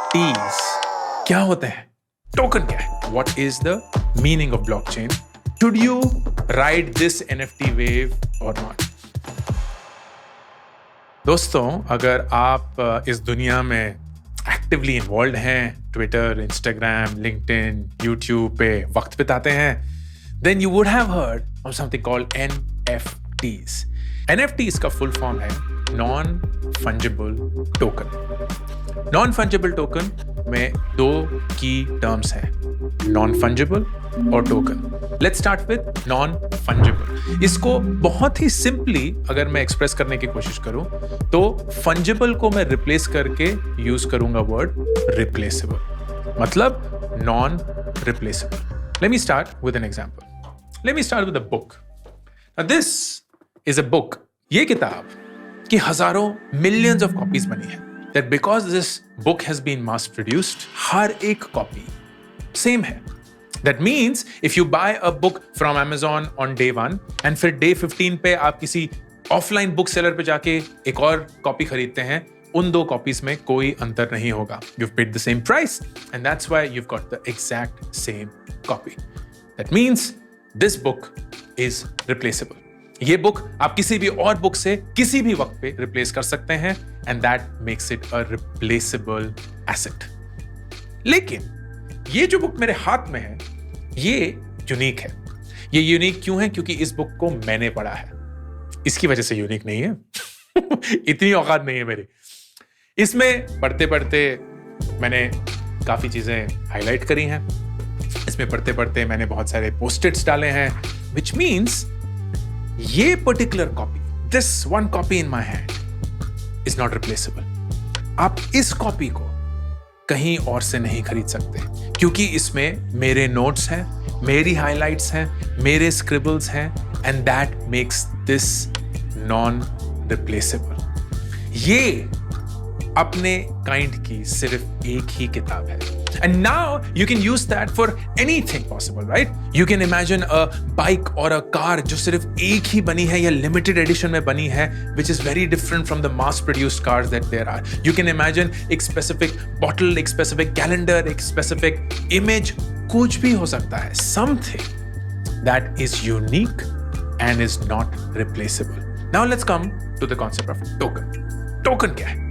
NFTs क्या होते हैं? टोकन क्या है? What is the meaning of blockchain? Should you ride this NFT wave or not? दोस्तों, अगर आप इस दुनिया में एक्टिवली इन्वॉल्व हैं, ट्विटर, इंस्टाग्राम, लिंक्डइन, यूट्यूब पे वक्त बिताते हैं, then you would have heard of something called NFTs. NFTs का फुल फॉर्म है non fungible token. Non fungible token में दो की टर्म्स हैं, नॉन फंजिबल और token. Let's start with non fungible. इसको बहुत ही सिंपली अगर मैं एक्सप्रेस करने की कोशिश करूं तो फंजिबल को मैं रिप्लेस करके यूज करूंगा वर्ड रिप्लेसेबल, मतलब non replaceable. Let me start with an example. Let me start with a book. Now this is a book. ये किताब की हजारों millions of copies बनी है। That because this book has been mass produced, हर एक copy same है। That means if you buy a book from Amazon on day 1 and फिर day 15 पे आप किसी offline book seller पे जाके एक और copy खरीदते हैं, उन दो कॉपीज में कोई अंतर नहीं होगा। You've paid the same price and that's why you've got the exact same copy. That means this book is replaceable. ये बुक आप किसी भी और बुक से किसी भी वक्त पे रिप्लेस कर सकते हैं and that makes it a replaceable asset. लेकिन ये जो बुक मेरे हाथ में है ये यूनिक है। ये यूनिक क्यों है? क्योंकि इस बुक को मैंने पढ़ा है, इसकी वजह से यूनिक नहीं है। इतनी औकात नहीं है मेरी। इसमें पढ़ते पढ़ते मैंने काफी चीजें हाईलाइट करी हैं, इसमें पढ़ते पढ़ते मैंने बहुत सारे पोस्ट-इट्स डाले हैं, which means ये particular copy, this one copy in my hand is not replaceable. आप इस कॉपी को कहीं और से नहीं खरीद सकते क्योंकि इसमें मेरे नोट्स हैं, मेरी हाईलाइट्स हैं, मेरे स्क्रिबल्स हैं and that makes this non replaceable. ये अपने काइंड की सिर्फ एक ही किताब है and now you can use that for anything possible, right? You can imagine a bike or a car जो सिर्फ एक ही बनी है या limited edition में बनी है, which is very different from the mass produced cars that there are. You can imagine एक specific bottle, एक specific calendar, एक specific image, कुछ भी हो सकता है, something that is unique and is not replaceable. Now let's come to the concept of token. Token क्या है?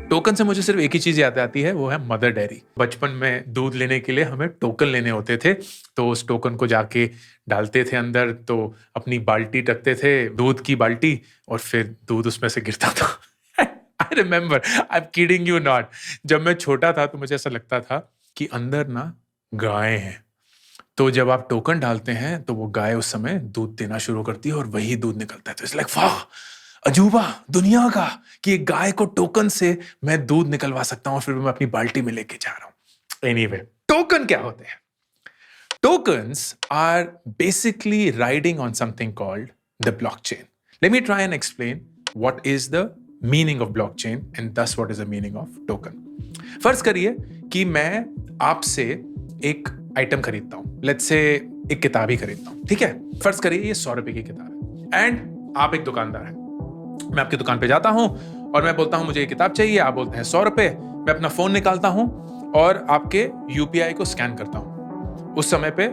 टोकन से मुझे सिर्फ एक ही चीज याद आती है, वो है मदर डेयरी। बचपन में दूध लेने के लिए हमें टोकन लेने होते थे, तो उस टोकन को जाके डालते थे अंदर, तो अपनी बाल्टी रखते थे, दूध की बाल्टी, और फिर दूध उसमें से गिरता था। I remember, I am kidding you not, जब मैं छोटा था तो मुझे ऐसा लगता था कि अंदर ना गाय हैं, तो जब आप टोकन डालते हैं तो वो गाय उस समय दूध देना शुरू करती है और वही दूध निकलता है। तो इट्स लाइक वाह, अजूबा दुनिया का कि एक गाय को टोकन से मैं दूध निकलवा सकता हूं, फिर मैं अपनी बाल्टी में लेके जा रहा हूं। एनीवे, टोकन क्या होते हैं? Tokens are basically riding on something called the blockchain. Let me try and explain what is the meaning of blockchain and thus what is the meaning of token. फर्ज करिए कि मैं आपसे एक आइटम खरीदता हूं, लेट्स से एक किताब ही खरीदता हूं, ठीक है? फर्ज करिए ये 100 रुपए की किताब है एंड आप एक दुकानदार हैं। मैं आपकी दुकान पे जाता हूं और मैं बोलता हूं मुझे ये किताब चाहिए, आप बोलते हैं 100 रुपए। मैं अपना फोन निकालता हूं और आपके यूपीआई को स्कैन करता हूं। उस समय पे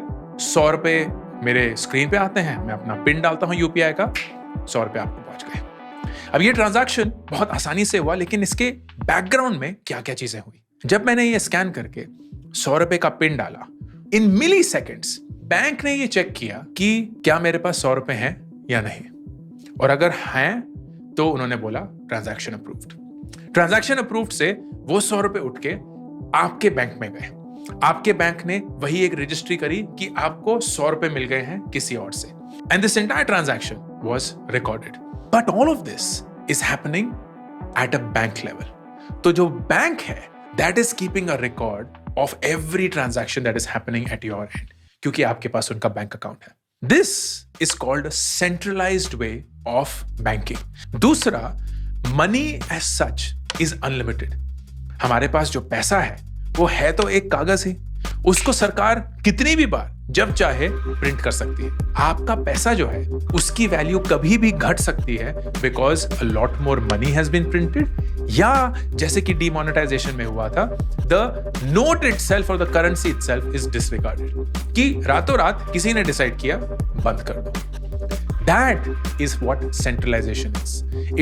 100 रुपए मेरे स्क्रीन पे आते हैं, मैं अपना पिन डालता हूं यूपीआई का, 100 रुपए आपको पहुंच गए। अब ये ट्रांजैक्शन बहुत आसानी से हुआ, लेकिन इसके बैकग्राउंड में क्या क्या चीजें हुई? जब मैंने ये स्कैन करके 100 रुपए का पिन डाला, इन मिली सेकेंड्स बैंक ने ये चेक किया कि क्या मेरे पास 100 रुपए हैं या नहीं, और अगर हैं तो उन्होंने बोला ट्रांजैक्शन अप्रूव्ड। ट्रांजैक्शन अप्रूव्ड से वो 100 रुपए उठ के आपके बैंक में गए। आपके बैंक ने वही एक रजिस्ट्री करी कि आपको 100 रुपए मिल गए हैं किसी और से, and this entire transaction was recorded. But all of this is happening at a bank level. तो जो बैंक है that is keeping a record of every transaction that is happening at your and, क्योंकि आपके पास उनका bank account है। This is called a centralized way of banking. दूसरा, money as such is unlimited. हमारे पास जो पैसा है वो है तो एक कागज ही, उसको सरकार कितनी भी बार जब चाहे प्रिंट कर सकती है। आपका पैसा जो है उसकी वैल्यू कभी भी घट सकती है because a lot more money has been printed, या जैसे कि डीमोनेटाइजेशन में हुआ था, द नोट इटसेल्फ और the currency itself is disregarded, कि रातों रात किसी ने डिसाइड किया बंद कर दो। That is what centralization is.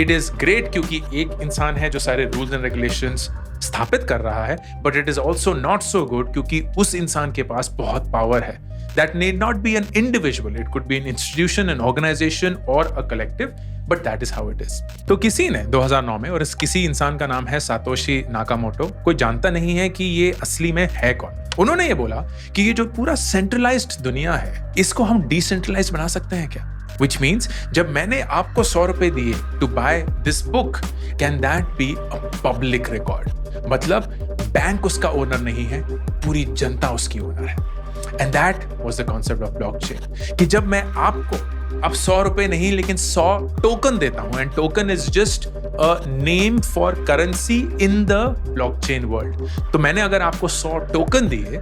It is great क्योंकि एक इंसान है जो सारे rules and regulations स्थापित कर रहा है, but it is also not so good क्योंकि उस इंसान के पास बहुत power है. That need not be an individual. It could be an institution, an organization or a collective, but that is how it is. तो किसी ने 2009 में, और इस किसी इंसान का नाम है सातोशी नाकामोटो, कोई जानता नहीं है कि ये असली में है कौन। उन्होंने ये बोला कि ये जो पूरा सेंट्रलाइज्ड दुनिया है इसको हम डिसेंट्रलाइज्ड बना सकते हैं क्या? Which means जब मैंने आपको 100 रुपए दिए to buy this book, can that be a public record? मतलब बैंक उसका ओनर नहीं है, पूरी जनता उसकी ओनर है। And that was the concept of blockchain, कि जब मैं आपको अब 100 रुपए नहीं लेकिन 100 टोकन देता हूं, and token is just a name for currency in the blockchain world. तो मैंने अगर आपको 100 टोकन दिए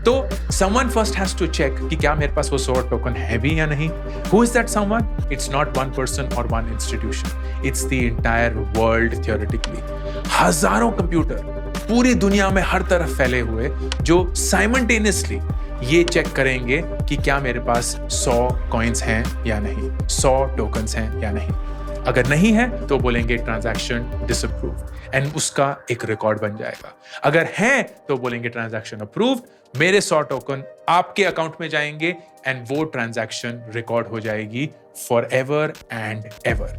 तो someone first has to check कि क्या मेरे पास वो 100 टोकन है भी या नहीं। Who is that someone? It's not one person or one institution. It's the entire world theoretically. हजारों कंप्यूटर पूरी दुनिया में हर तरफ फैले हुए जो साइमल्टेनियसली ये चेक करेंगे कि क्या मेरे पास 100 कॉइन्स हैं या नहीं, 100 टोकन्स हैं या नहीं। अगर नहीं है तो बोलेंगे ट्रांजैक्शन डिसअप्रूव्ड, एंड उसका एक रिकॉर्ड बन जाएगा। अगर है तो बोलेंगे ट्रांजैक्शन अप्रूव्ड, मेरे 100 टोकन आपके अकाउंट में जाएंगे एंड वो ट्रांजैक्शन रिकॉर्ड हो जाएगी फॉर एवर एंड एवर।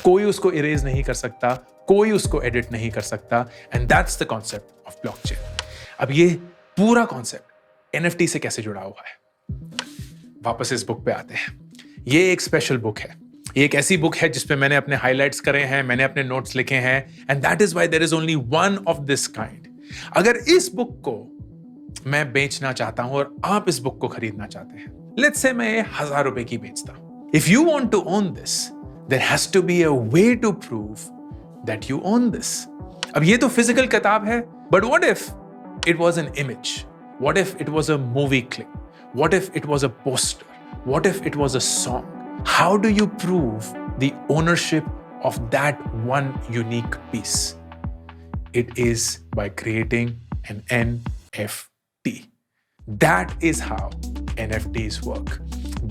कोई उसको इरेज नहीं कर सकता, कोई उसको एडिट नहीं कर सकता, and that's the concept of blockchain. अब ये पूरा कॉन्सेप्ट NFT से कैसे जुड़ा हुआ है? वापस इस बुक पे आते हैं। ये एक स्पेशल बुक है, ये एक ऐसी बुक है जिसपे मैंने अपने हाइलाइट्स करे हैं, मैंने अपने नोट्स लिखे हैं, and that is why there is only one of this kind. अगर इस बुक को मैं बेचना चाहता हूं और आप इस बुक को खरीदना चाहते हैं, लेट्स से मैं 1000 रुपए की बेचता हूं। If you want to own this, there has to be a way to prove that you own this. अब ये तो फिजिकल किताब है, but what if it was an image? What if it was a movie clip? What if it was a poster? What if it was a song? How do you prove the ownership of that one unique piece? It is by creating an NFT. That is how NFTs work.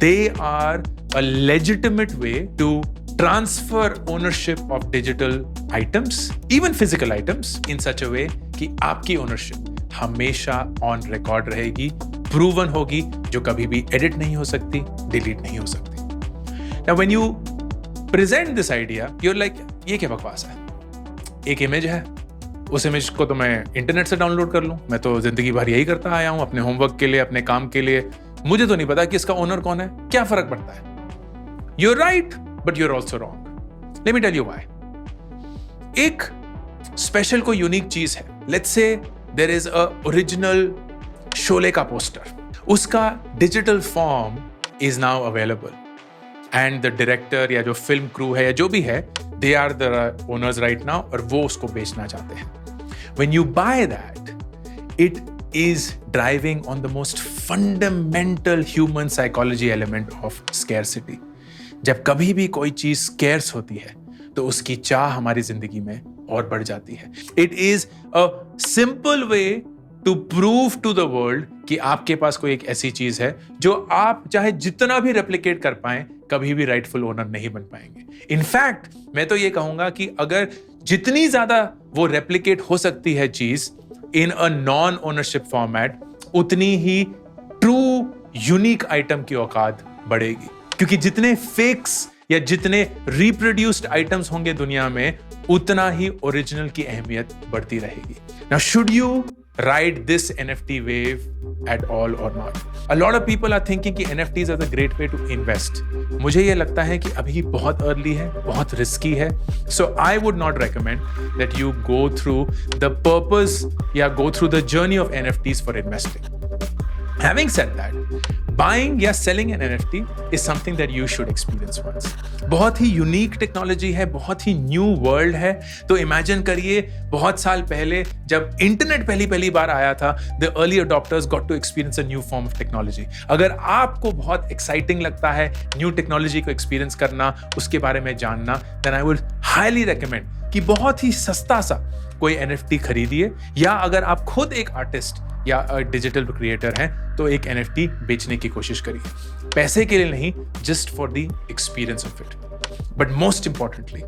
They are a legitimate way to transfer ownership of digital items, even physical items, in such a way कि आपकी ownership हमेशा on record रहेगी, proven होगी, जो कभी भी edit नहीं हो सकती, डिलीट नहीं हो सकती। Now when you present this idea, you're like, ये क्या बकवास है? एक इमेज है, उस इमेज को तो मैं इंटरनेट से डाउनलोड कर लूं, मैं तो जिंदगी भर यही करता आया हूं अपने होमवर्क के लिए, अपने काम के लिए, मुझे तो नहीं पता कि इसका ओनर कौन है, क्या फर्क पड़ता है? You're right, but you're also wrong. Let me tell you why. एक स्पेशल कोई यूनिक चीज है, let's say there is a original Sholay का पोस्टर, उसका digital form is now available and the director या जो फिल्म क्रू है या जो भी है, they are the owners right now, और वो उसको बेचना चाहते हैं। When you buy that, it is driving on the most fundamental human psychology element of scarcity. जब कभी भी कोई चीज scarce होती है तो उसकी चाह हमारी जिंदगी में और बढ़ जाती है। It is a simple way to prove to the world कि आपके पास कोई एक ऐसी चीज है जो आप चाहे जितना भी रेप्लिकेट कर पाएं, कभी भी राइटफुल ओनर नहीं बन पाएंगे। इनफैक्ट मैं तो ये कहूंगा कि अगर जितनी ज्यादा वो रेप्लिकेट हो सकती है चीज इन अ नॉन ओनरशिप फॉर्मेट, उतनी ही ट्रू यूनिक आइटम की औकात बढ़ेगी, क्योंकि जितने फेक्स या जितने रिप्रोड्यूस्ड आइटम्स होंगे दुनिया में, उतना ही ओरिजिनल की अहमियत बढ़ती रहेगी। Now, should you ride this NFT wave at all or not? A lot of people are thinking कि NFTs are the great way to invest. मुझे ये लगता है कि अभी बहुत early है, बहुत risky है. So I would not recommend that you go through the purpose या go through the journey of NFTs for investing. Having said that, Buying या selling an NFT is something that you should experience once. बहुत ही unique technology है, बहुत ही new world है. तो imagine करिए बहुत साल पहले जब इंटरनेट पहली बार आया था, the early adopters got to experience a new form of technology. अगर आपको बहुत एक्साइटिंग लगता है न्यू टेक्नोलॉजी को एक्सपीरियंस करना, उसके बारे में जानना, then I would highly recommend कि बहुत ही सस्ता सा कोई NFT खरीदिए, या अगर आप खुद एक आर्टिस्ट या डिजिटल क्रिएटर हैं तो एक NFT बेचने की कोशिश करिए. पैसे के लिए नहीं, just for the experience of it. But most importantly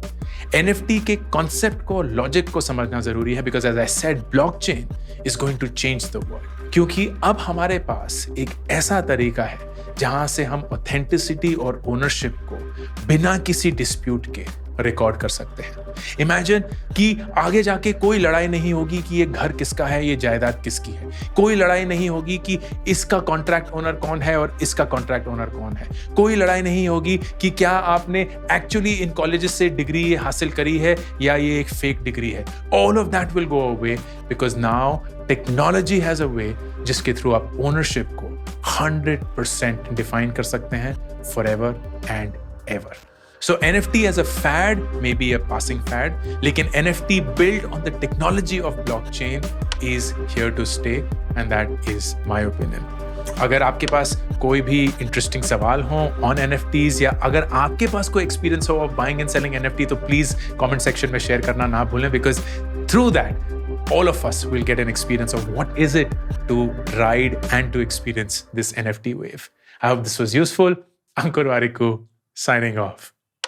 NFT के कॉन्सेप्ट को, लॉजिक को समझना जरूरी है, because as I said blockchain is going to change the world. क्योंकि अब हमारे पास एक ऐसा तरीका है जहां से हम ऑथेंटिसिटी और ओनरशिप को बिना किसी डिस्प्यूट के रिकॉर्ड कर सकते हैं. इमेजिन कि आगे जाके कोई लड़ाई नहीं होगी कि ये घर किसका है, ये जायदाद किसकी है. कोई लड़ाई नहीं होगी कि इसका कॉन्ट्रैक्ट ओनर कौन है और इसका कॉन्ट्रैक्ट ओनर कौन है. कोई लड़ाई नहीं होगी कि क्या आपने एक्चुअली इन कॉलेजेस से डिग्री ये हासिल करी है या ये एक फेक डिग्री है. All of that will go away because now technology has a way जिसके थ्रू आप ओनरशिप को 100% डिफाइन कर सकते हैं forever and ever. So NFT as a fad may be a passing fad, लेकिन NFT built on the technology of blockchain is here to stay, and that is my opinion. अगर आपके पास कोई भी interesting सवाल हो on NFTs, या अगर आपके पास कोई एक्सपीरियंस हो of buying and selling NFT, तो प्लीज कमेंट सेक्शन में शेयर करना ना भूलें, because through that all of us will get an experience of what is it to ride and to experience this NFT wave. I hope this was useful. Ankur Warikoo signing off.